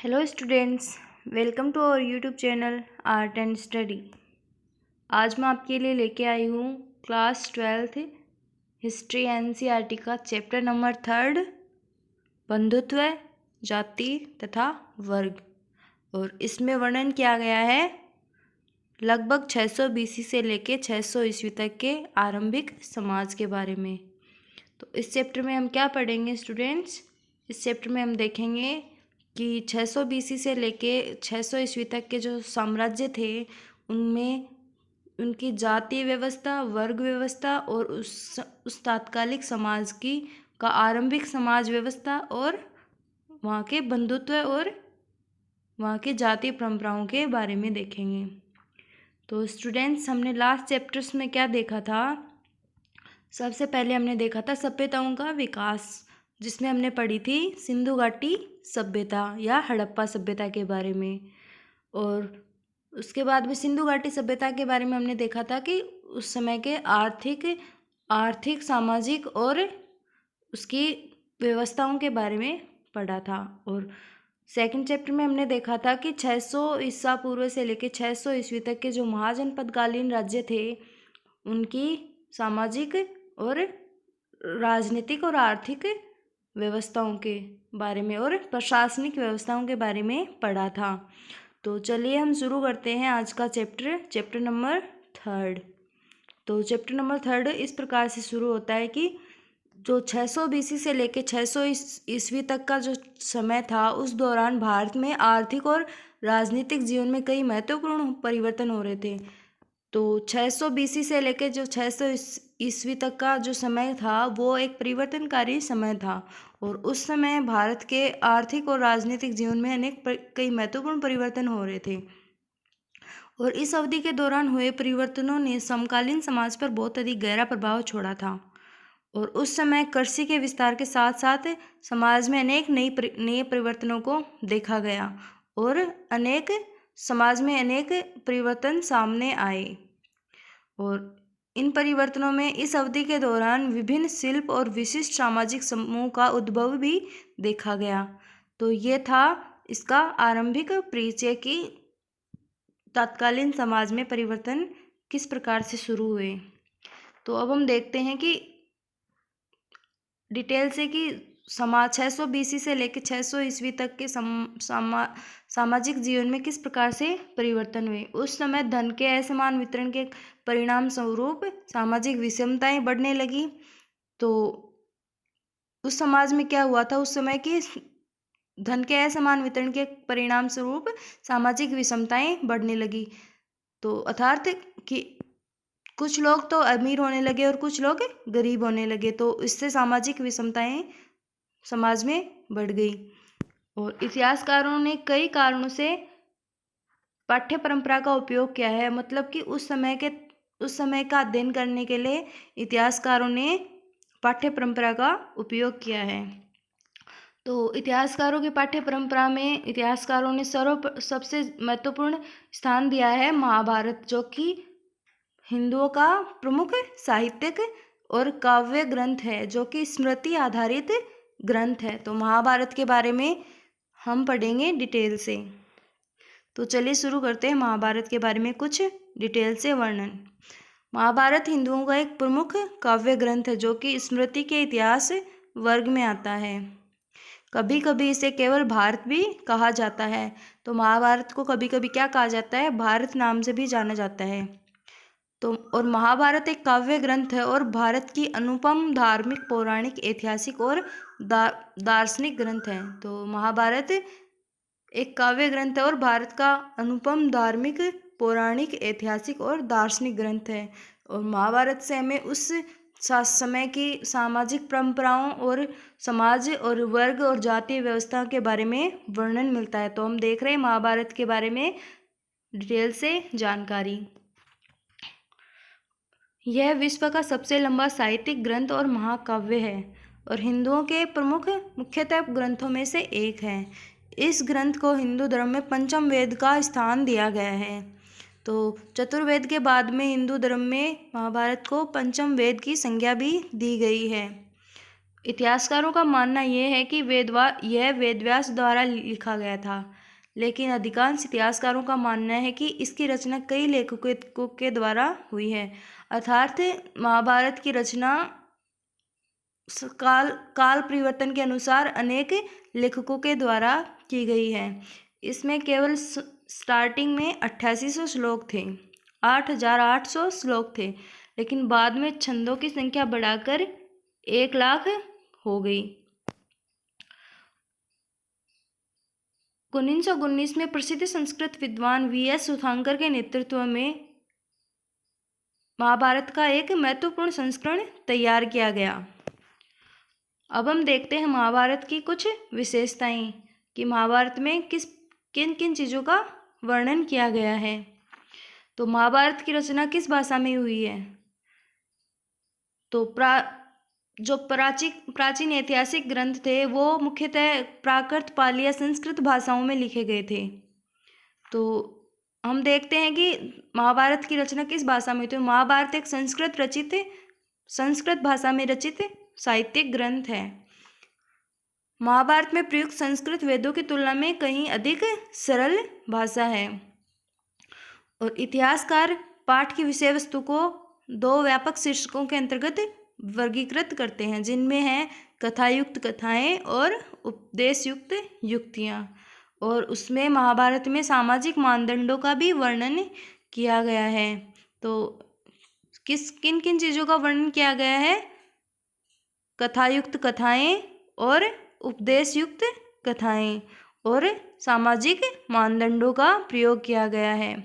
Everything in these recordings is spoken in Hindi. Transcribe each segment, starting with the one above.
Hello students, welcome to our YouTube channel art and study. आज मैं आपके लिए लेके आई हूँ क्लास 12th हिस्ट्री एनसीईआरटी का चैप्टर नंबर 3 बंधुत्व, जाति तथा वर्ग। और इसमें वर्णन किया गया है लगभग 600 बीसी से लेके 600 ईस्वी तक के आरंभिक समाज के बारे में। तो इस चैप्टर में हम क्या पढ़ेंगे स्टूडेंट्स? इस चैप्टर में हम देखेंगे कि 600 बीसी से लेके 600 ईस्वी तक के जो साम्राज्य थे उनमें उनकी जातीय व्यवस्था, वर्ग व्यवस्था और उस तात्कालिक समाज की का आरंभिक समाज व्यवस्था और वहाँ के बंधुत्व और वहाँ के जातीय परंपराओं के बारे में देखेंगे। तो स्टूडेंट्स, हमने लास्ट चैप्टर्स में क्या देखा था? सबसे पहले हमने देखा था सभ्यताओं का विकास, जिसमें हमने पढ़ी थी सिंधु घाटी सभ्यता या हड़प्पा सभ्यता के बारे में। और उसके बाद में सिंधु घाटी सभ्यता के बारे में हमने देखा था कि उस समय के आर्थिक, सामाजिक और उसकी व्यवस्थाओं के बारे में पढ़ा था। और सेकंड चैप्टर में हमने देखा था कि 600 ईसा पूर्व से लेकर 600 ईस्वी तक के जो महाजनपदकालीन राज्य थे उनकी सामाजिक और राजनीतिक और आर्थिक व्यवस्थाओं के बारे में और प्रशासनिक व्यवस्थाओं के बारे में पढ़ा था। तो चलिए हम शुरू करते हैं आज का चैप्टर नंबर 3। तो चैप्टर नंबर 3 इस प्रकार से शुरू होता है कि जो 600 बीसी से लेकर 600 ईस्वी तक का जो समय था उस दौरान भारत में आर्थिक और राजनीतिक जीवन में कई महत्वपूर्ण परिवर्तन हो रहे थे। तो 600 बीसी से लेकर जो 600 ईस्वी तक का जो समय था वो एक परिवर्तनकारी समय था और उस समय भारत के आर्थिक और राजनीतिक जीवन में कई महत्वपूर्ण परिवर्तन हो रहे थे। और इस अवधि के दौरान हुए परिवर्तनों ने समकालीन समाज पर बहुत अधिक गहरा प्रभाव छोड़ा था। और उस समय कृषि के विस्तार के साथ साथ समाज में अनेक नए परिवर्तनों को देखा गया और समाज में अनेक परिवर्तन सामने आए। और इन परिवर्तनों में इस अवधि के दौरान विभिन्न शिल्प और विशिष्ट सामाजिक समूह का उद्भव भी देखा गया। तो ये था इसका आरंभिक परिचय कि तत्कालीन समाज में परिवर्तन किस प्रकार से शुरू हुए। तो अब हम देखते हैं कि डिटेल से कि 600 बीसी से लेकर 600 ईस्वी तक के सामाजिक जीवन में किस प्रकार से परिवर्तन हुए। उस समय धन के असमान वितरण के परिणाम स्वरूप सामाजिक विषमताएं बढ़ने लगी। तो उस समाज में क्या हुआ था? उस समय की धन के असमान वितरण के परिणाम स्वरूप सामाजिक विषमताएं बढ़ने लगी। तो अर्थात कि कुछ लोग तो अमीर होने लगे और कुछ लोग गरीब होने लगे। तो इससे सामाजिक विषमताएं समाज में बढ़ गई। और इतिहासकारों ने कई कारणों से पाठ्य परंपरा का उपयोग किया है। मतलब कि उस समय का अध्ययन करने के लिए इतिहासकारों ने पाठ्य परंपरा का उपयोग किया है। तो इतिहासकारों की पाठ्य परंपरा में इतिहासकारों ने सबसे महत्वपूर्ण स्थान दिया है महाभारत, जो कि हिंदुओं का प्रमुख साहित्यिक और काव्य ग्रंथ है, जो कि स्मृति आधारित ग्रंथ है। तो महाभारत के बारे में हम पढ़ेंगे डिटेल से। तो चलिए शुरू करते हैं महाभारत के बारे में कुछ डिटेल से वर्णन। महाभारत हिंदुओं का एक प्रमुख काव्य ग्रंथ है, जो कि स्मृति के इतिहास वर्ग में आता है। कभी कभी इसे केवल भारत भी कहा जाता है। तो महाभारत को कभी कभी क्या कहा जाता है? भारत नाम से भी जाना जाता है। तो और महाभारत एक काव्य ग्रंथ है और भारत की अनुपम धार्मिक, पौराणिक, ऐतिहासिक और दार्शनिक ग्रंथ है। तो महाभारत एक काव्य ग्रंथ है और भारत का अनुपम धार्मिक, पौराणिक, ऐतिहासिक और दार्शनिक ग्रंथ है। और महाभारत से हमें उस समय की सामाजिक परंपराओं और समाज और वर्ग और जातीय व्यवस्था के बारे में वर्णन मिलता है। तो हम देख रहे हैं महाभारत के बारे में डिटेल से जानकारी। यह विश्व का सबसे लंबा साहित्यिक ग्रंथ और महाकाव्य है और हिंदुओं के प्रमुख मुख्यतः ग्रंथों में से एक है। इस ग्रंथ को हिंदू धर्म में पंचम वेद का स्थान दिया गया है। तो चतुर्वेद के बाद में हिंदू धर्म में महाभारत को पंचम वेद की संज्ञा भी दी गई है। इतिहासकारों का मानना यह है कि यह वेदव्यास द्वारा लिखा गया था, लेकिन अधिकांश इतिहासकारों का मानना है कि इसकी रचना कई लेखकों के द्वारा हुई है। अर्थात महाभारत की रचना काल परिवर्तन के अनुसार अनेक लेखकों के द्वारा की गई है। इसमें केवल स्टार्टिंग में 8800 श्लोक थे, 8800 श्लोक थे, लेकिन बाद में छंदों की संख्या बढ़ाकर 1,00,000 हो गई। 1919 में प्रसिद्ध संस्कृत विद्वान V.S. सुधांकर के नेतृत्व में महाभारत का एक महत्वपूर्ण संस्करण तैयार किया गया। अब हम देखते हैं महाभारत की कुछ विशेषताएं कि महाभारत में किन किन चीज़ों का वर्णन किया गया है। तो महाभारत की रचना किस भाषा में हुई है? तो प्राचीन ऐतिहासिक ग्रंथ थे वो मुख्यतः प्राकृत, पाली या संस्कृत भाषाओं में लिखे गए थे। तो हम देखते हैं कि महाभारत की रचना किस भाषा में हुई। तो महाभारत एक संस्कृत भाषा में रचित साहित्यिक ग्रंथ है। महाभारत में प्रयुक्त संस्कृत वेदों की तुलना में कहीं अधिक सरल भाषा है और इतिहासकार पाठ की विषय वस्तु को 2 व्यापक शीर्षकों के अंतर्गत वर्गीकृत करते हैं, जिनमें है कथायुक्त कथाएं और उपदेशयुक्त युक्तियाँ। और उसमें महाभारत में सामाजिक मानदंडों का भी वर्णन किया गया है। तो किन किन चीज़ों का वर्णन किया गया है? कथायुक्त कथाएं और उपदेशयुक्त कथाएं और सामाजिक मानदंडों का प्रयोग किया गया है।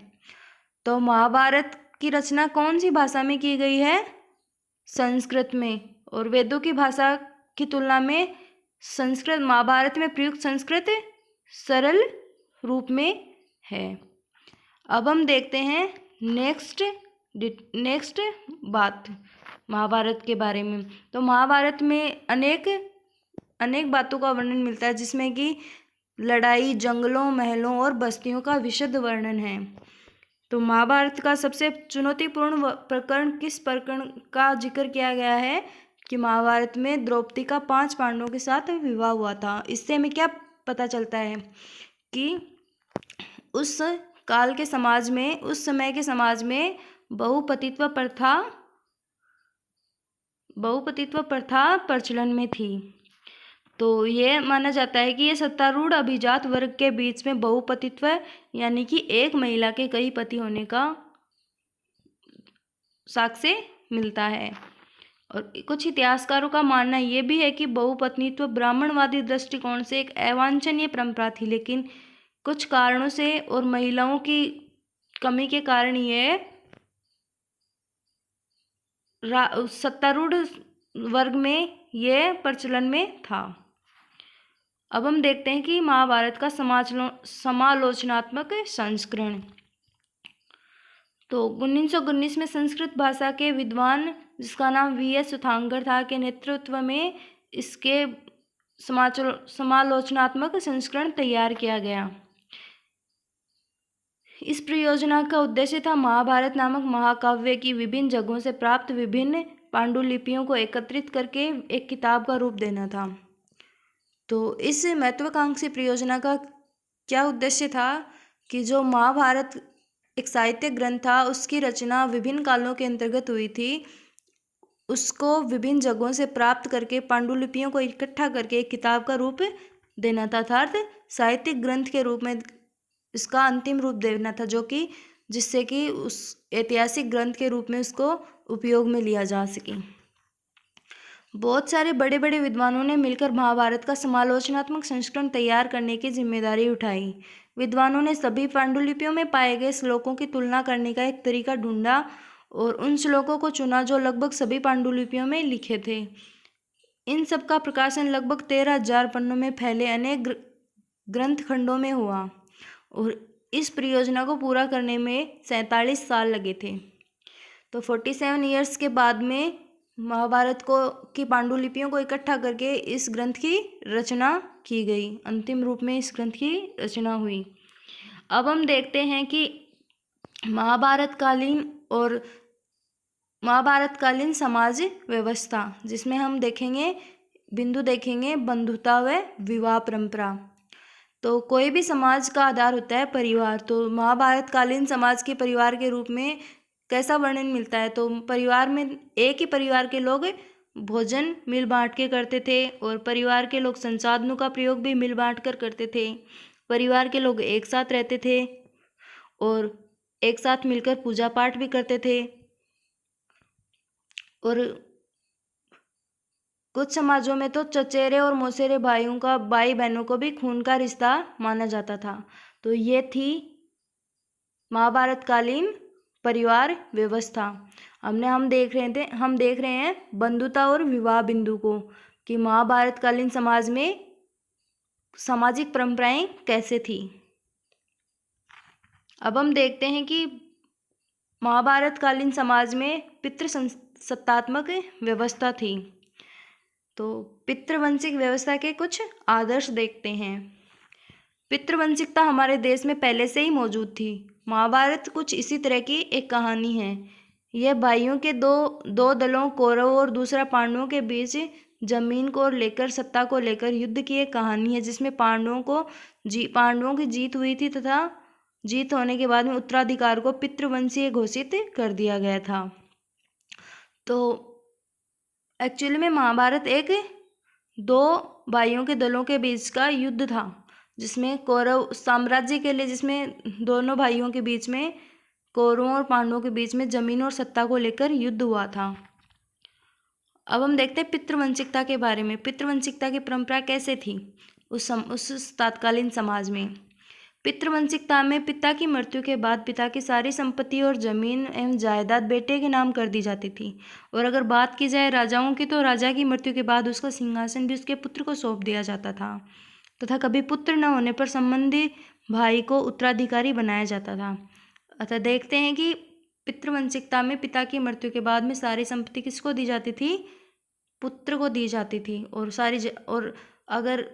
तो महाभारत की रचना कौन सी भाषा में की गई है? संस्कृत में। और वेदों की भाषा की तुलना में महाभारत में प्रयुक्त संस्कृत सरल रूप में है। अब हम देखते हैं नेक्स्ट बात महाभारत के बारे में। तो महाभारत में अनेक बातों का वर्णन मिलता है, जिसमें कि लड़ाई, जंगलों, महलों और बस्तियों का विशद वर्णन है। तो महाभारत का सबसे चुनौतीपूर्ण प्रकरण किस प्रकरण का जिक्र किया गया है? कि महाभारत में द्रौपदी का 5 पांडवों के साथ विवाह हुआ था। इससे हमें क्या पता चलता है कि उस समय के समाज में बहुपतित्व प्रथा प्रचलन में थी। तो ये माना जाता है कि ये सत्तारूढ़ अभिजात वर्ग के बीच में बहुपतित्व यानी कि एक महिला के कई पति होने का साक्ष्य मिलता है। और कुछ इतिहासकारों का मानना ये भी है कि बहुपत्नीत्व ब्राह्मणवादी दृष्टिकोण से एक अवांछनीय परंपरा थी, लेकिन कुछ कारणों से और महिलाओं की कमी के कारण ये सत्तारूढ़ वर्ग में ये प्रचलन में था। अब हम देखते हैं कि महाभारत का समालोचनात्मक संस्करण। तो 1919 में संस्कृत भाषा के विद्वान, जिसका नाम V.S. सुधांकर था, के नेतृत्व में इसके समालोचनात्मक संस्करण तैयार किया गया। इस परियोजना का उद्देश्य था महाभारत नामक महाकाव्य की विभिन्न जगहों से प्राप्त विभिन्न पांडुलिपियों को एकत्रित करके एक किताब का रूप देना था। तो इस महत्वाकांक्षी परियोजना का क्या उद्देश्य था कि जो महाभारत एक साहित्यिक ग्रंथ था, उसकी रचना विभिन्न कालों के अंतर्गत हुई थी, उसको विभिन्न जगहों से प्राप्त करके पांडुलिपियों को इकट्ठा करके एक किताब का रूप देना था, अर्थात साहित्यिक ग्रंथ के रूप में इसका अंतिम रूप देना था, जिससे कि उस ऐतिहासिक ग्रंथ के रूप में उसको उपयोग में लिया जा सके। बहुत सारे बड़े बड़े विद्वानों ने मिलकर महाभारत का समालोचनात्मक संस्करण तैयार करने की जिम्मेदारी उठाई। विद्वानों ने सभी पांडुलिपियों में पाए गए श्लोकों की तुलना करने का एक तरीका ढूंढा और उन श्लोकों को चुना जो लगभग सभी पांडुलिपियों में लिखे थे। इन सब का प्रकाशन लगभग 13,000 पन्नों में फैले अनेक ग्रंथ खंडों में हुआ और इस परियोजना को पूरा करने में 47 साल लगे थे। तो 47 ईयर्स के बाद में महाभारत की पांडुलिपियों को इकट्ठा करके इस ग्रंथ की रचना की गई, अंतिम रूप में इस ग्रंथ की रचना हुई। अब हम देखते हैं कि महाभारतकालीन समाज व्यवस्था, जिसमें हम देखेंगे बिंदु देखेंगे बंधुता व विवाह परंपरा। तो कोई भी समाज का आधार होता है परिवार। तो महाभारत कालीन समाज के परिवार के रूप में कैसा वर्णन मिलता है? तो परिवार में एक ही परिवार के लोग भोजन मिल बांट के करते थे और परिवार के लोग संसाधनों का प्रयोग भी मिल बांट कर करते थे। परिवार के लोग एक साथ रहते थे और एक साथ मिलकर पूजा पाठ भी करते थे। और कुछ समाजों में तो चचेरे और मौसेरे भाई बहनों को भी खून का रिश्ता माना जाता था। तो ये थी महाभारत कालीन परिवार व्यवस्था। हम देख रहे हैं बंधुता और विवाह बिंदु को कि महाभारत कालीन समाज में सामाजिक परंपराएं कैसे थी। अब हम देखते हैं कि महाभारत कालीन समाज में पितृसत्तात्मक व्यवस्था थी। तो पितृवंशिक व्यवस्था के कुछ आदर्श देखते हैं। पितृवंशिकता हमारे देश में पहले से ही मौजूद थी। महाभारत कुछ इसी तरह की एक कहानी है। यह भाइयों के दो दलों कौरव और दूसरा पांडवों के बीच जमीन को लेकर सत्ता को लेकर युद्ध की एक कहानी है, जिसमें पांडवों की जीत हुई थी तथा जीत होने के बाद में उत्तराधिकार को पितृवंशीय घोषित कर दिया गया था। तो एक्चुअली में महाभारत एक दो भाइयों के दलों के बीच का युद्ध था, जिसमें कौरव साम्राज्य के लिए, जिसमें दोनों भाइयों के बीच में, कौरवों और पांडवों के बीच में जमीन और सत्ता को लेकर युद्ध हुआ था। अब हम देखते हैं पितृवंशिकता के बारे में। पितृवंशिकता की परंपरा कैसे थी उस तात्कालीन समाज में। पितृवंशिकता में पिता की मृत्यु के बाद पिता की सारी संपत्ति और जमीन एवं जायदाद बेटे के नाम कर दी जाती थी। और अगर बात की जाए राजाओं की, तो राजा की मृत्यु के बाद उसका सिंहासन भी उसके पुत्र को सौंप दिया जाता था तथा कभी पुत्र न होने पर संबंधी भाई को उत्तराधिकारी बनाया जाता था। अतः देखते हैं कि पितृवंशिकता में पिता की मृत्यु के बाद में सारी संपत्ति किसको दी जाती थी? पुत्र को दी जाती थी। और अगर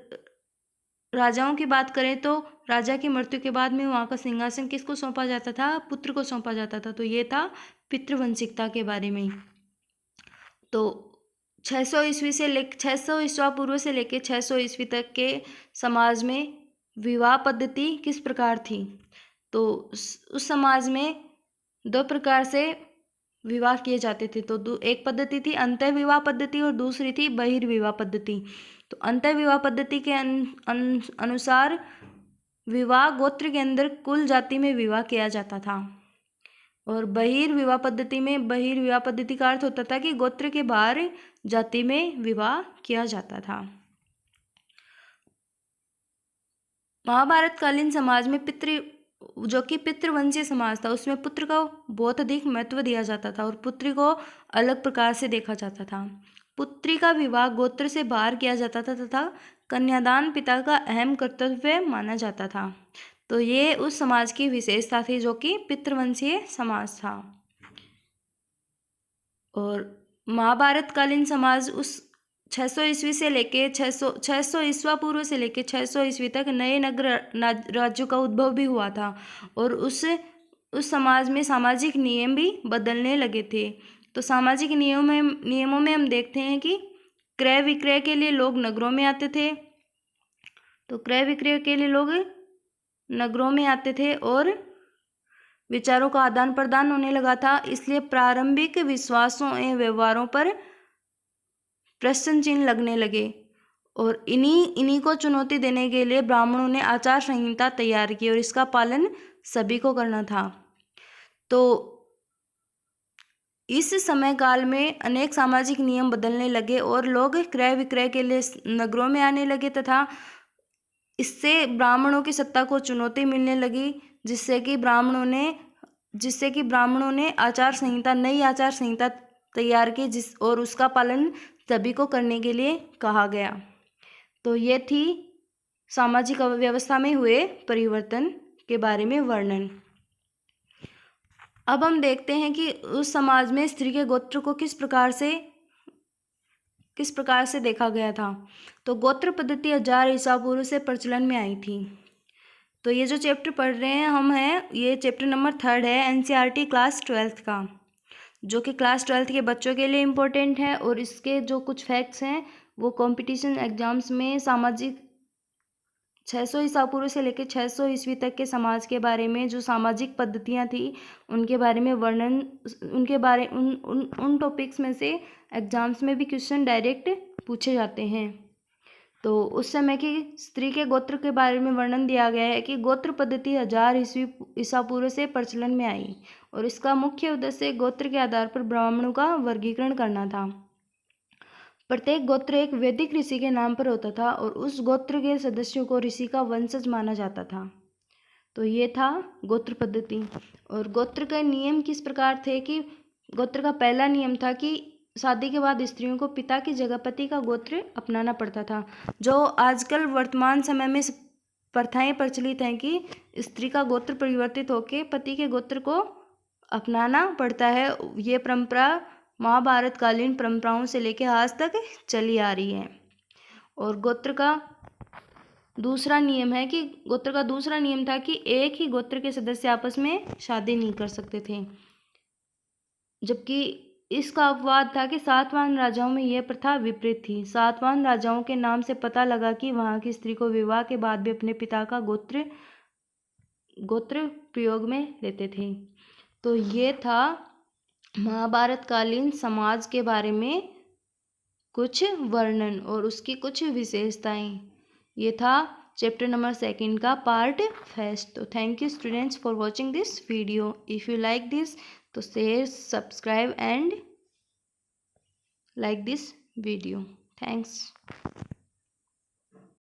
राजाओं की बात करें तो राजा की मृत्यु के बाद में वहाँ का सिंहासन किसको सौंपा जाता था? पुत्र को सौंपा जाता था। तो ये था पितृवंशिकता के बारे में। तो 600 ईस्वा पूर्व से लेकर 600 ईस्वी तक के समाज में विवाह पद्धति किस प्रकार थी? तो उस समाज में दो प्रकार से विवाह किए जाते थे। तो एक पद्धति थी अंतःविवाह पद्धति और दूसरी थी बहिर्विवाह पद्धति। तो अंतःविवाह पद्धति के अनुसार विवाह गोत्र के अंदर कुल जाति में विवाह किया जाता था। और बहिर्विवाह पद्धति का अर्थ होता था कि गोत्र के बाहर जाति में विवाह किया जाता था। महाभारत कालीन समाज में जो कि पितृवंशीय समाज था, उसमें पुत्र को बहुत अधिक महत्व दिया जाता था और पुत्री को अलग प्रकार से देखा जाता था। पुत्री का विवाह गोत्र से बाहर किया जाता था तथा कन्यादान पिता का अहम कर्तव्य माना जाता था। तो ये उस समाज की विशेषता थी जो कि पितृवंशीय समाज था। और महाभारत कालीन समाज उस 600 ईस्वी से लेके 600 ईस्वा पूर्व से लेके 600 ईस्वी तक नए नगर राज्यों का उद्भव भी हुआ था। और उस समाज में सामाजिक नियम भी बदलने लगे थे। तो सामाजिक नियमों में हम देखते हैं कि क्रय विक्रय के लिए लोग नगरों में आते थे। तो क्रय विक्रय के लिए लोग नगरों में आते थे और विचारों का आदान प्रदान होने लगा था। इसलिए प्रारंभिक विश्वासों एवं व्यवहारों पर प्रश्न चिन्ह लगने लगे और इन्हीं को चुनौती देने के लिए ब्राह्मणों ने आचार संहिता तैयार की और इसका पालन सभी को करना था। तो इस समय काल में अनेक सामाजिक नियम बदलने लगे और लोग क्रय विक्रय के लिए नगरों में आने लगे तथा इससे ब्राह्मणों की सत्ता को चुनौती मिलने लगी, जिससे कि ब्राह्मणों ने नई आचार संहिता तैयार की और उसका पालन सभी को करने के लिए कहा गया। तो ये थी सामाजिक व्यवस्था में हुए परिवर्तन के बारे में वर्णन। अब हम देखते हैं कि उस समाज में स्त्री के गोत्र को किस प्रकार से देखा गया था। तो गोत्र पद्धति 1000 ईसा पूर्व से प्रचलन में आई थी। तो ये जो चैप्टर पढ़ रहे हैं ये चैप्टर नंबर 3 है एनसीईआरटी क्लास 12 का, जो कि क्लास 12 के बच्चों के लिए इम्पोर्टेंट है। और इसके जो कुछ फैक्ट्स हैं वो कंपटीशन एग्जाम्स में सामाजिक 600 ईसा पूर्व से लेकर 600 ईस्वी तक के समाज के बारे में जो सामाजिक पद्धतियाँ थी उनके बारे में वर्णन, उनके बारे उन टॉपिक्स में से एग्जाम्स में भी क्वेश्चन डायरेक्ट पूछे जाते हैं। तो उस समय की स्त्री के गोत्र के बारे में वर्णन दिया गया है कि गोत्र पद्धति 1000 ईसा पूर्व से प्रचलन में आई और इसका मुख्य उद्देश्य गोत्र के आधार पर ब्राह्मणों का वर्गीकरण करना था। प्रत्येक गोत्र एक वैदिक ऋषि के नाम पर होता था और उस गोत्र के सदस्यों को ऋषि का वंशज माना जाता था। तो ये था गोत्र पद्धति। और गोत्र के नियम किस प्रकार थे कि गोत्र का पहला नियम था कि शादी के बाद स्त्रियों को पिता की जगह पति का गोत्र अपनाना पड़ता था। जो आजकल वर्तमान समय में प्रथाएं प्रचलित हैं कि स्त्री का गोत्र परिवर्तित होकर पति के गोत्र को अपनाना पड़ता है, ये परंपरा महाभारत कालीन परंपराओं से लेकर आज तक चली आ रही है। और गोत्र का दूसरा नियम था कि एक ही गोत्र के सदस्य आपस में शादी नहीं कर सकते थे, जबकि इसका अपवाद था कि सातवाहन राजाओं में यह प्रथा विपरीत थी। सातवाहन राजाओं के नाम से पता लगा कि वहां की स्त्री को विवाह के बाद भी अपने पिता का गोत्र प्रयोग में लेते थे। तो ये था महाभारत कालीन समाज के बारे में कुछ वर्णन और उसकी कुछ विशेषताएं। ये था चैप्टर नंबर 2 का पार्ट फर्स्ट। तो thank you students for watching this video. If you like this तो share, subscribe and like this video. Thanks.